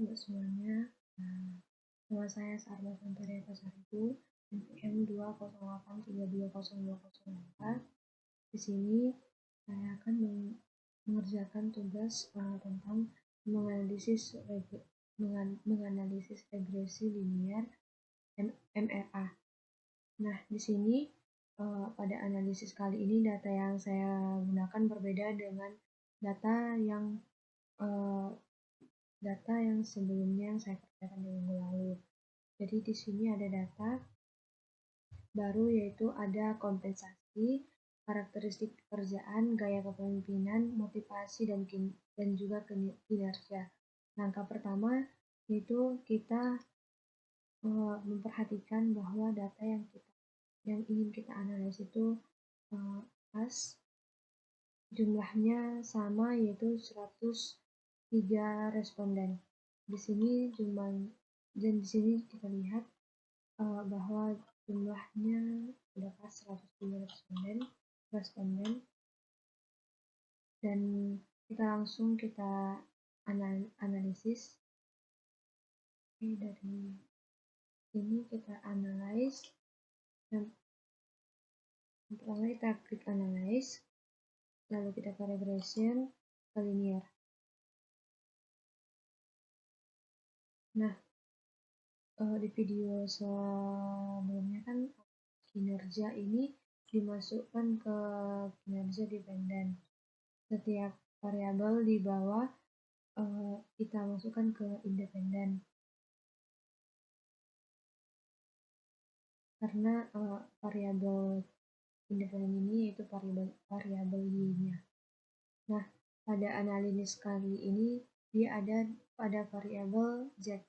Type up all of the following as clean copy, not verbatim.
untuk semuanya. Nama saya Sarma Santoria Pasaribu, NPM 208320204. Di sini saya akan mengerjakan tugas tentang menganalisis regresi linear MRA. Nah, di sini pada analisis kali ini data yang saya gunakan berbeda dengan data yang sebelumnya yang saya kerjakan di minggu lalu. Jadi di sini ada data baru, yaitu ada kompensasi, karakteristik pekerjaan, gaya kepemimpinan, motivasi, dan juga kinerja. Langkah pertama yaitu kita memperhatikan bahwa data yang ingin kita analisis itu pas, jumlahnya sama, yaitu 103 responden. Di sini di sini kita lihat bahwa jumlahnya sudah pas 103 responden, dan kita analisis. Oke, dari ini kita analyze. Dan pertama kita klik analyze, lalu kita ke regression, ke linear. Nah, di video sebelumnya kan kinerja ini dimasukkan ke kinerja dependen. Setiap variabel di bawah kita masukkan ke independen. Karena variabel independen ini yaitu variabel y-nya. Nah, pada analisis kali ini dia ada pada variabel z.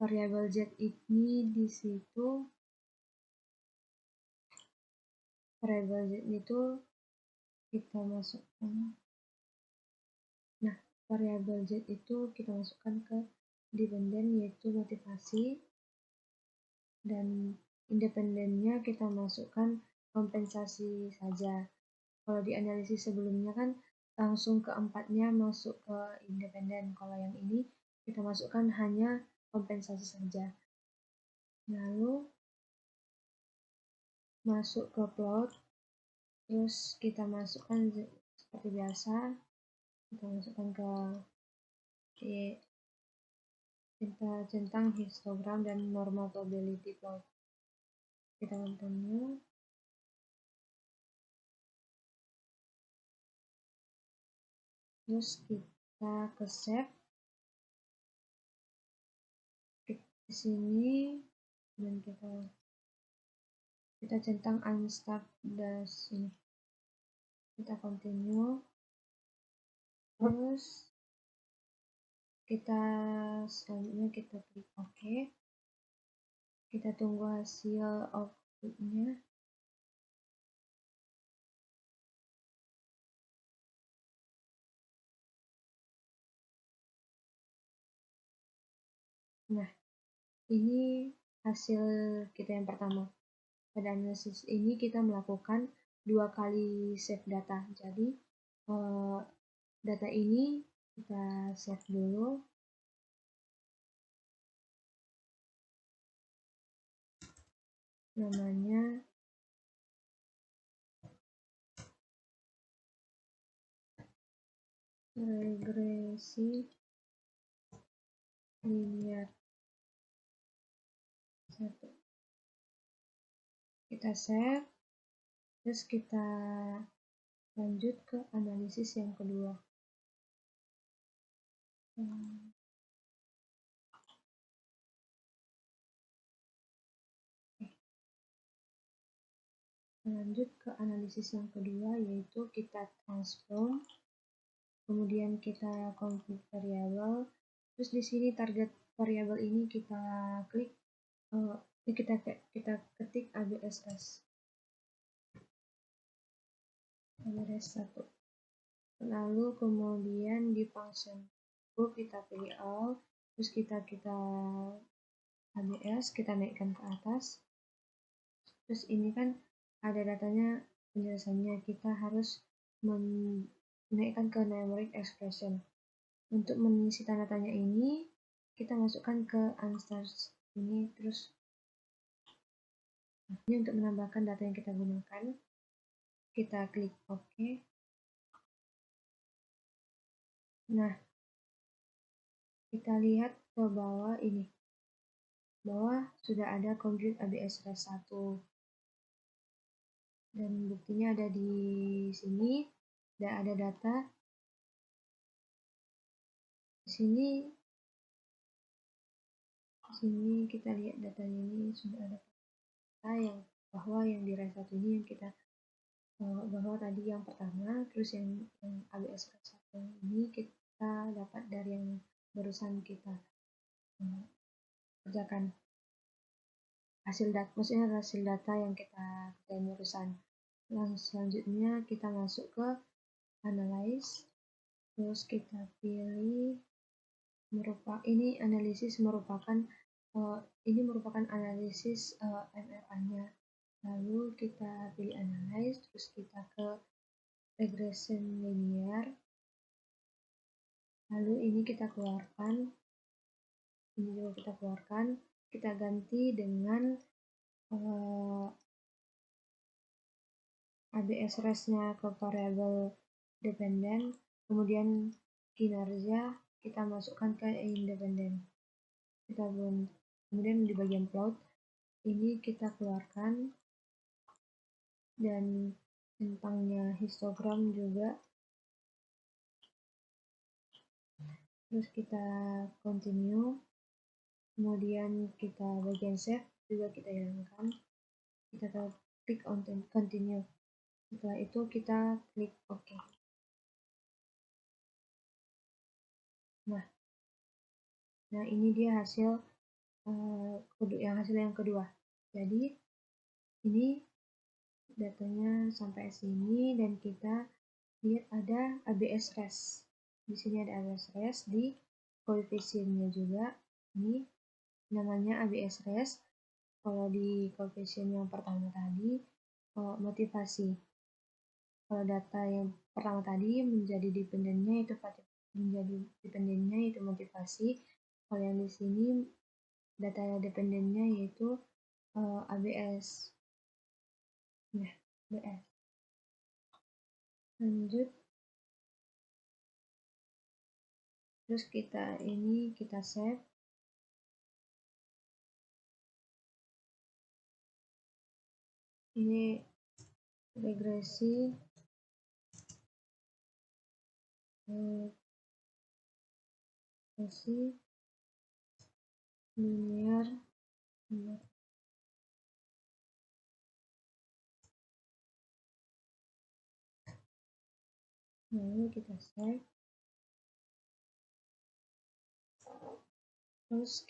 Variabel z ini di situ variabel z itu kita masukkan. Nah, variabel z itu kita masukkan ke dependen, yaitu motivasi, dan independennya kita masukkan kompensasi saja. Kalau di analisis sebelumnya kan langsung keempatnya masuk ke independen. Kalau yang ini kita masukkan hanya kompensasi saja. Lalu masuk ke plot, terus kita masukkan seperti biasa, kita masukkan ke centang histogram dan normal probability plot. Kita continue. Terus kita ke save. Klik di sini dan kita centang unstart das ini. Kita continue. Terus selanjutnya kita klik OK. Kita tunggu hasil outputnya. Nah, ini hasil kita yang pertama. Pada analisis ini kita melakukan 2 kali save data. Jadi data ini kita save dulu. Namanya regresi linear 1. Kita save, terus kita lanjut ke analisis yang kedua. Lanjut ke analisis yang kedua, yaitu kita transform, kemudian kita config variabel, terus di sini target variabel ini kita klik, kita ketik ABSS 1. Lalu kemudian di function kita pilih all, terus kita ABS, kita naikkan ke atas. Terus ini kan ada datanya, penjelasannya kita harus menaikkan ke numeric expression. Untuk mengisi tanda tanya ini kita masukkan ke Unstars ini, terus ini untuk menambahkan data yang kita gunakan, kita klik OK. Nah, kita lihat ke bawah ini, bahwa sudah ada compute ABS REST 1, dan buktinya ada di sini, dan ada data di sini. Kita lihat datanya ini sudah ada data yang bahwa yang di REST 1 ini yang kita bahwa tadi yang pertama, terus yang ABS REST 1 ini kita dapat dari yang barusan kita kerjakan. Maksudnya hasil data yang kita kerjain barusan. Selanjutnya kita masuk ke analyze, terus kita pilih analisis merupakan analisis MRA-nya. Lalu kita pilih analyze, terus kita ke regression linear. Lalu ini kita keluarkan. Ini juga kita keluarkan. Kita ganti dengan ABS REST-nya ke variable dependent. Kemudian kinerja kita masukkan ke independent. Kemudian di bagian plot ini kita keluarkan, dan centangnya histogram juga. Terus kita continue, kemudian kita bagian save juga kita hilangkan, kita klik on continue. Setelah itu kita klik OK. Nah ini dia hasil yang kedua. Jadi ini datanya sampai sini, dan kita lihat ada ABS REST. Di sini ada ABS REST, di koefisiennya juga ini namanya ABS REST. Kalau di koefisien yang pertama tadi motivasi. Kalau data yang pertama tadi menjadi dependennya itu motivasi. Kalau yang di sini data dependennya yaitu ABS. Nah, ABS. Lanjut. Terus kita save. Ini regresi linear. Lalu kita save. Terus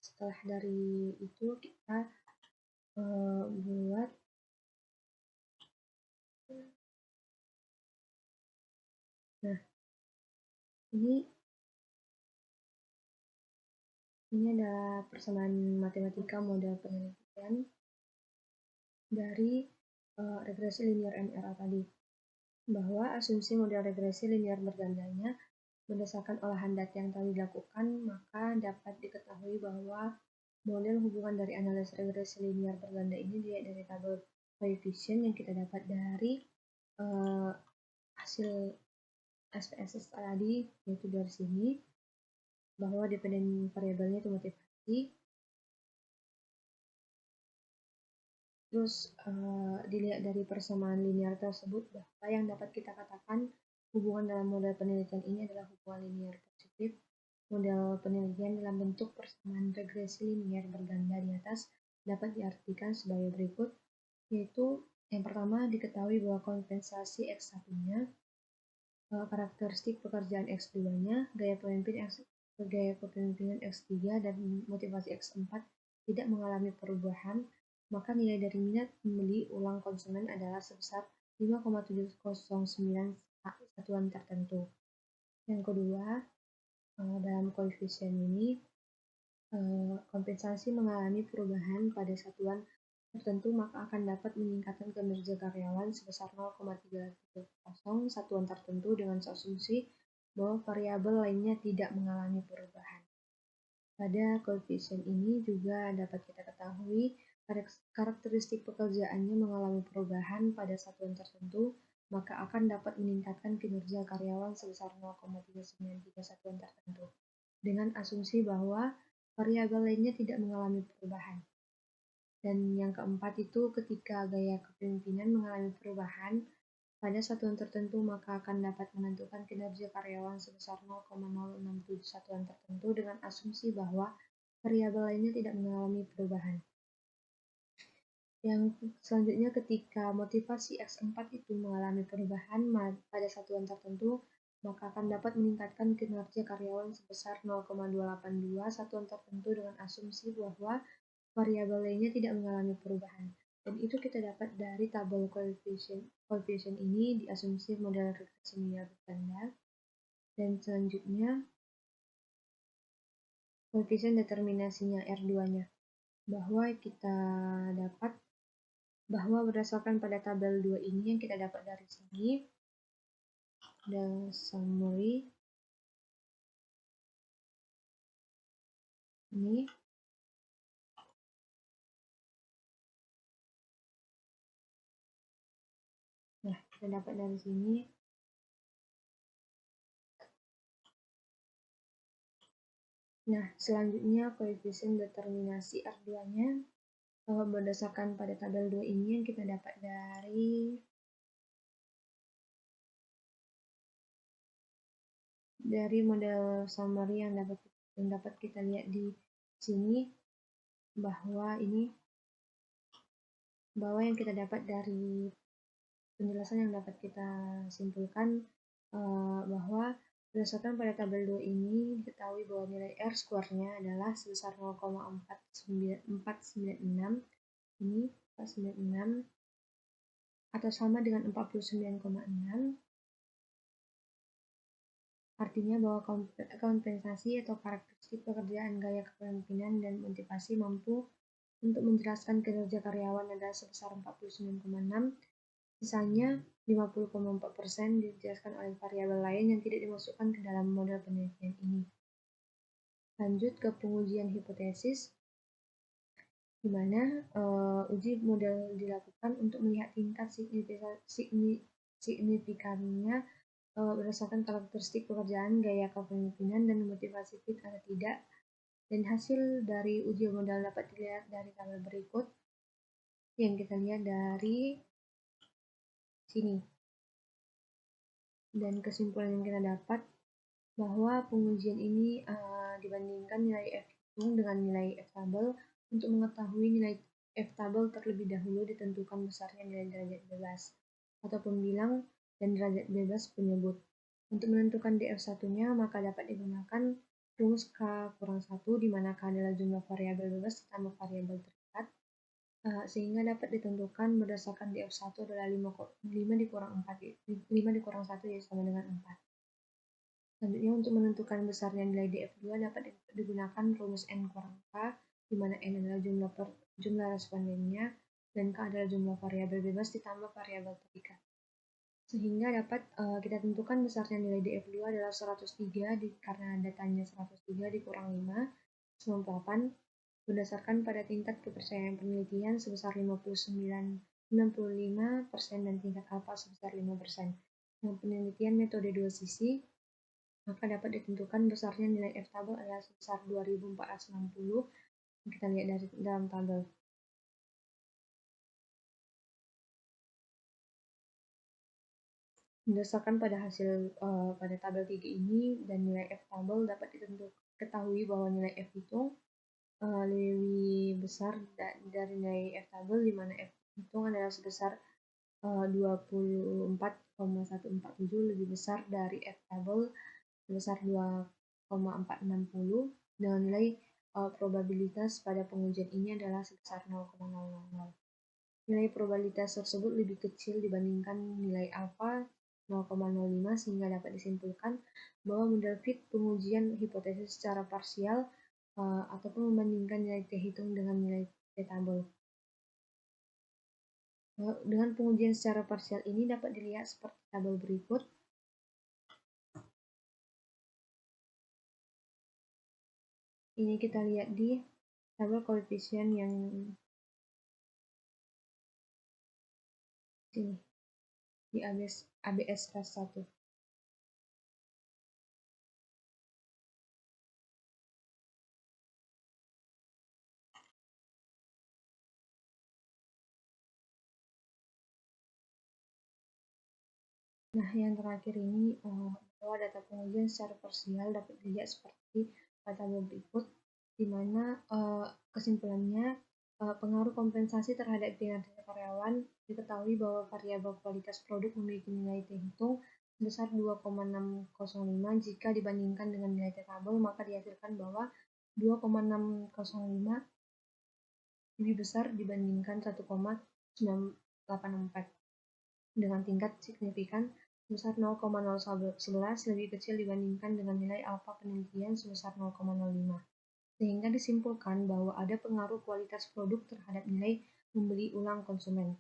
setelah dari itu kita buat ini adalah persamaan matematika model penelitian dari regresi linear MRA tadi, bahwa asumsi model regresi linear bergandanya berdasarkan olahan data yang telah dilakukan, maka dapat diketahui bahwa model hubungan dari analisis regresi linear berganda ini dilihat dari tabel koefisien yang kita dapat dari hasil SPSS tadi, yaitu dari sini, bahwa dependen variabelnya itu motivasi. Terus dilihat dari persamaan linear tersebut, bahwa yang dapat kita katakan hubungan dalam model penelitian ini adalah hubungan linear positif. Model penelitian dalam bentuk persamaan regresi linear berganda di atas dapat diartikan sebagai berikut, yaitu yang pertama diketahui bahwa kompensasi X1-nya, karakteristik pekerjaan X2-nya, gaya kepemimpinan X3, dan motivasi X4 tidak mengalami perubahan, maka nilai dari minat membeli ulang konsumen adalah sebesar 5,709 satuan tertentu. Yang kedua, dalam koefisien ini kompensasi mengalami perubahan pada satuan tertentu, maka akan dapat meningkatkan kinerja karyawan sebesar 0,330 satuan tertentu dengan asumsi bahwa variabel lainnya tidak mengalami perubahan. Pada koefisien ini juga dapat kita ketahui karakteristik pekerjaannya mengalami perubahan pada satuan tertentu, maka akan dapat meningkatkan kinerja karyawan sebesar 0,393 satuan tertentu, dengan asumsi bahwa variabel lainnya tidak mengalami perubahan. Dan yang keempat itu ketika gaya kepemimpinan mengalami perubahan pada satuan tertentu, maka akan dapat menentukan kinerja karyawan sebesar 0,067 satuan tertentu dengan asumsi bahwa variabel lainnya tidak mengalami perubahan. Yang selanjutnya ketika motivasi X4 itu mengalami perubahan pada satuan tertentu, maka akan dapat meningkatkan kinerja karyawan sebesar 0,282 satuan tertentu dengan asumsi bahwa variabel lainnya tidak mengalami perubahan. Dan itu kita dapat dari tabel koefisien ini di asumsi model regresi linear berganda. Dan selanjutnya koefisien determinasinya R2-nya, bahwa kita dapat bahwa berdasarkan pada tabel 2 ini yang kita dapat dari sini, the summary ini kita dapat dari sini. Nah, selanjutnya koefisien determinasi R2-nya berdasarkan pada tabel 2 ini yang kita dapat dari model summary yang dapat kita lihat di sini, bahwa yang kita dapat dari penjelasan yang dapat kita simpulkan bahwa berdasarkan pada tabel 2 ini diketahui bahwa nilai R square-nya adalah sebesar 0,496 ini 496 atau sama dengan 49,6. Artinya bahwa kompensasi atau karakteristik pekerjaan gaya kepemimpinan dan motivasi mampu untuk menjelaskan kinerja karyawan adalah sebesar 49,6. Sisanya 50,4% dijelaskan oleh variabel lain yang tidak dimasukkan ke dalam model penelitian ini. Lanjut ke pengujian hipotesis, di mana uji model dilakukan untuk melihat tingkat signifikannya berdasarkan karakteristik pekerjaan, gaya kepemimpinan, dan motivasi fit atau tidak. Dan hasil dari uji modal dapat dilihat dari tabel berikut yang kita lihat dari sini. Dan kesimpulan yang kita dapat bahwa pengujian ini dibandingkan nilai F hitung dengan nilai F tabel. Untuk mengetahui nilai F tabel terlebih dahulu ditentukan besarnya nilai derajat bebas atau pembilang dan derajat bebas penyebut. Untuk menentukan DF1-nya, maka dapat digunakan rumus K kurang 1, di mana K adalah jumlah variabel bebas ditambah variabel terikat, sehingga dapat ditentukan berdasarkan DF1 adalah 5 dikurang 1 ya sama dengan 4. Selanjutnya untuk menentukan besarnya nilai DF2 dapat digunakan rumus N kurang K, di mana N adalah jumlah respondennya dan K adalah jumlah variabel bebas ditambah variabel terikat. Sehingga dapat kita tentukan besarnya nilai DF2 adalah 103 karena datanya 103 dikurang 5, 98, berdasarkan pada tingkat kepercayaan penelitian sebesar 95% dan tingkat alfa sebesar 5%. Yang penelitian metode dua sisi, maka dapat ditentukan besarnya nilai F tabel adalah sebesar 2460, yang kita lihat dari dalam tabel. Berdasarkan pada hasil pada tabel 3 ini dan nilai F tabel dapat ketahui bahwa nilai F hitung lebih besar dari nilai F tabel, di mana F hitung adalah sebesar 24,147 lebih besar dari F tabel sebesar 2,460 dengan nilai probabilitas pada pengujian ini adalah sebesar 0,000. Nilai probabilitas tersebut lebih kecil dibandingkan nilai alfa 0,05, sehingga dapat disimpulkan bahwa model fit pengujian hipotesis secara parsial ataupun membandingkan nilai T hitung dengan nilai T tabel. Dengan pengujian secara parsial ini dapat dilihat seperti tabel berikut. Ini kita lihat di tabel koefisien yang sini, di ABS kelas 1. Nah, yang terakhir ini bahwa data pengujian secara parsial dapat dilihat seperti pada tabel berikut, di mana kesimpulannya pengaruh kompensasi terhadap kinerja karyawan diketahui bahwa variabel kualitas produk memiliki nilai T-hitung sebesar 2,605 jika dibandingkan dengan nilai T-tabel, maka dihasilkan bahwa 2,605 lebih besar dibandingkan 1,984 dengan tingkat signifikan sebesar 0,011 lebih kecil dibandingkan dengan nilai alfa penelitian sebesar 0,05. Sehingga disimpulkan bahwa ada pengaruh kualitas produk terhadap nilai membeli ulang konsumen.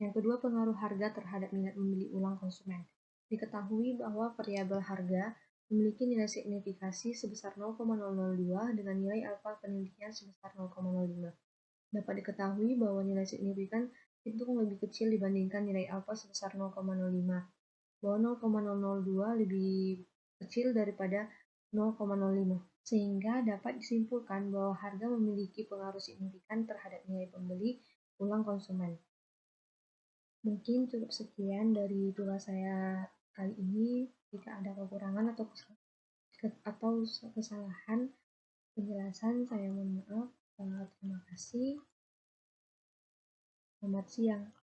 Yang kedua, pengaruh harga terhadap minat membeli ulang konsumen. Diketahui bahwa variabel harga memiliki nilai signifikasi sebesar 0,002 dengan nilai alfa penelitian sebesar 0,05. Dapat diketahui bahwa nilai signifikan hitung lebih kecil dibandingkan nilai alfa sebesar 0,05, bahwa 0,002 lebih kecil daripada 0,05, sehingga dapat disimpulkan bahwa harga memiliki pengaruh signifikan terhadap nilai pembeli ulang konsumen. Mungkin cukup sekian dari tugas saya kali ini. Jika ada kekurangan atau kesalahan penjelasan, saya mohon maaf. Terima kasih. Selamat siang.